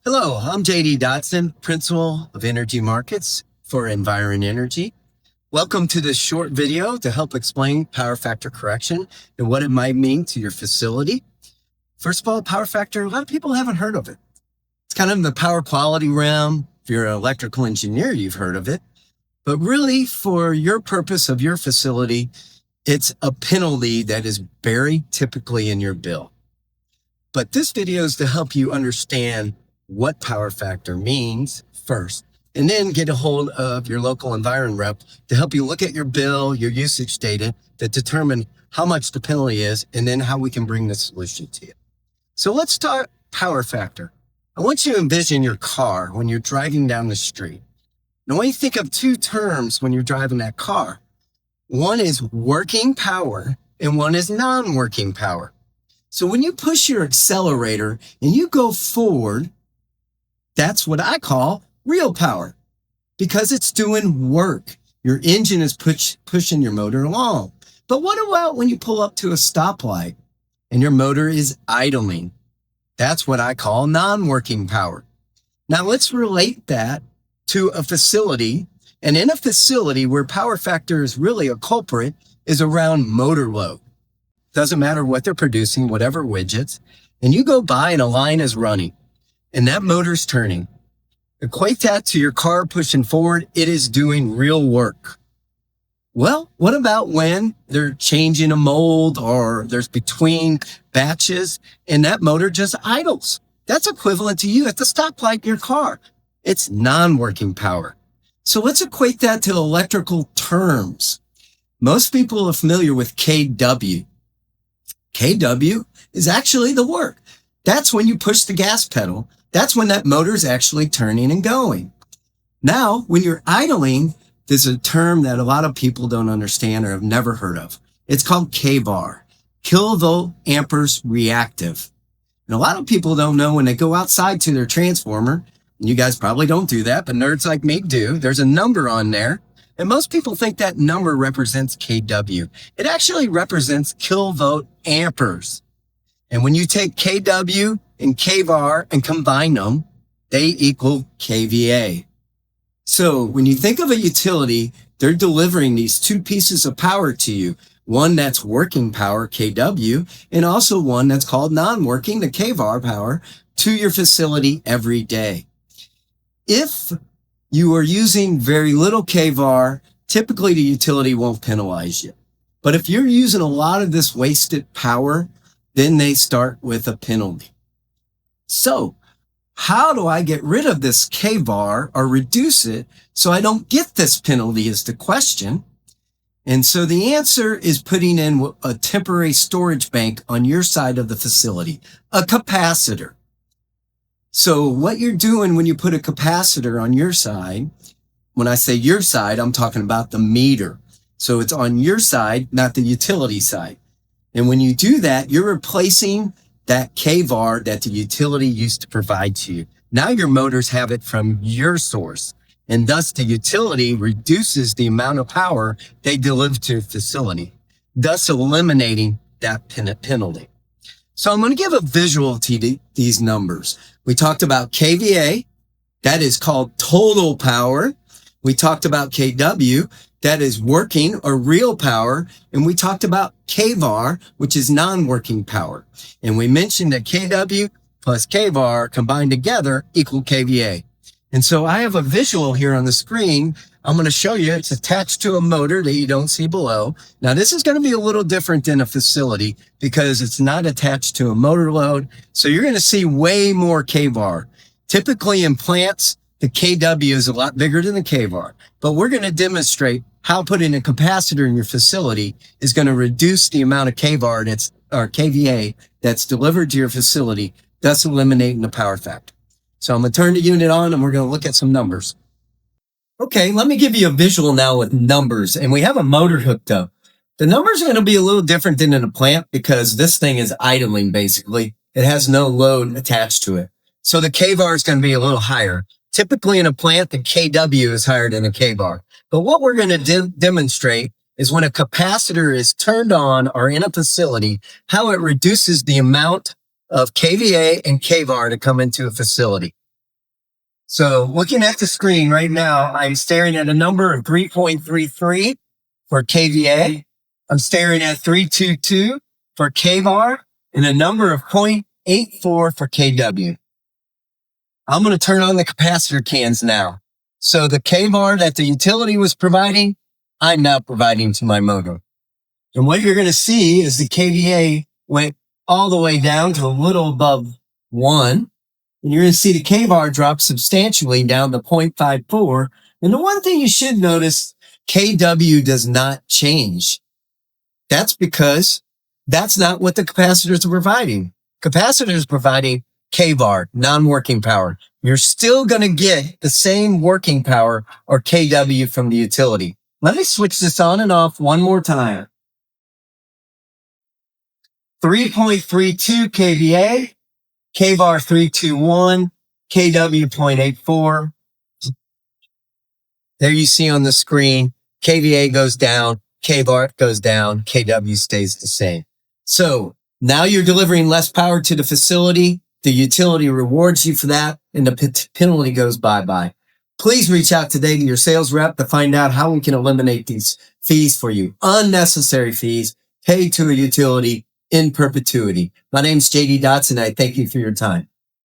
Hello, I'm JD Dotson, Principal of Energy Markets for Environ Energy. Welcome to this short video to help explain power factor correction and what it might mean to your facility. First of all, power factor, a lot of people haven't heard of it. It's kind of in the power quality realm. If you're an electrical engineer, you've heard of it. But really, for your purpose of your facility, it's a penalty that is very typically in your bill. But this video is to help you understand what power factor means first, and then get a hold of your local environment rep to help you look at your bill, your usage data, to determine how much the penalty is, and then how we can bring the solution to you. So let's start power factor. I want you to envision your car when you're driving down the street. Now, I want you to think of two terms when you're driving that car. One is working power and one is non-working power. So when you push your accelerator and you go forward, that's what I call real power because it's doing work. Your engine is pushing your motor along. But what about when you pull up to a stoplight and your motor is idling? That's what I call non-working power. Now let's relate that to a facility. And in a facility where power factor is really a culprit is around motor load. Doesn't matter what they're producing, whatever widgets. And you go by and a line is running. And that motor's turning. Equate that to your car pushing forward. It is doing real work. Well, what about when they're changing a mold or there's between batches and that motor just idles? That's equivalent to you at the stoplight in your car. It's non-working power. So let's equate that to electrical terms. Most people are familiar with kW. kW is actually the work. That's when you push the gas pedal. That's when that motor is actually turning and going. Now, when you're idling, there's a term that a lot of people don't understand or have never heard of. It's called kVAR, kilovolt amperes reactive. And a lot of people don't know when they go outside to their transformer, and you guys probably don't do that, but nerds like me do. There's a number on there. And most people think that number represents kW. It actually represents kilovolt amperes. And when you take kW and kVAR and combine them, they equal kVA. So when you think of a utility, they're delivering these two pieces of power to you. One that's working power, kW, and also one that's called non-working, the kVAR power, to your facility every day. If you are using very little kVAR, typically the utility won't penalize you. But if you're using a lot of this wasted power, then they start with a penalty. So how do I get rid of this kVAR or reduce it so I don't get this penalty is the question. And so the answer is putting in a temporary storage bank on your side of the facility, a capacitor. So what you're doing when you put a capacitor on your side, when I say your side, I'm talking about the meter. So it's on your side, not the utility side. And when you do that, you're replacing that kVAR that the utility used to provide to you. Now your motors have it from your source, and thus the utility reduces the amount of power they deliver to your facility, thus eliminating that penalty. So I'm going to give a visual to these numbers. We talked about kVA, that is called total power. We talked about kW, that is working or real power. And we talked about kVAR, which is non-working power. And we mentioned that kW plus kVAR combined together equal kVA. And so I have a visual here on the screen. I'm going to show you. It's attached to a motor that you don't see below. Now, this is going to be a little different than a facility because it's not attached to a motor load. So you're going to see way more kVAR. Typically in plants, the kW is a lot bigger than the kVAR, but we're going to demonstrate how putting a capacitor in your facility is going to reduce the amount of kVAR or kVA that's delivered to your facility, thus eliminating the power factor. So I'm going to turn the unit on and we're going to look at some numbers. Okay, let me give you a visual now with numbers, and we have a motor hooked up. The numbers are going to be a little different than in a plant because this thing is idling basically. It has no load attached to it. So the kVAR is going to be a little higher. Typically in a plant, the kW is higher than a kVAR. But what we're going to demonstrate is when a capacitor is turned on or in a facility, how it reduces the amount of kVA and kVAR to come into a facility. So looking at the screen right now, I'm staring at a number of 3.33 for kVA. I'm staring at 322 for kVAR and a number of 0.84 for kW. I'm going to turn on the capacitor cans now. So the kVAR that the utility was providing, I'm now providing to my motor. And what you're going to see is the kVA went all the way down to a little above 1. And you're going to see the kVAR drop substantially down to 0.54. And the one thing you should notice, kW does not change. That's because that's not what the capacitors are providing. Capacitors are providing kVAR, non-working power. You're still going to get the same working power or kW from the utility. Let me switch this on and off one more time. 3.32 kVA, kVAR 321, kW 0.84. There you see on the screen, kVA goes down, kVAR goes down, kW stays the same. So now you're delivering less power to the facility. The utility rewards you for that, and the penalty goes bye-bye. Please reach out today to your sales rep to find out how we can eliminate these fees for you. Unnecessary fees paid to a utility in perpetuity. My name's JD Dotson. I thank you for your time.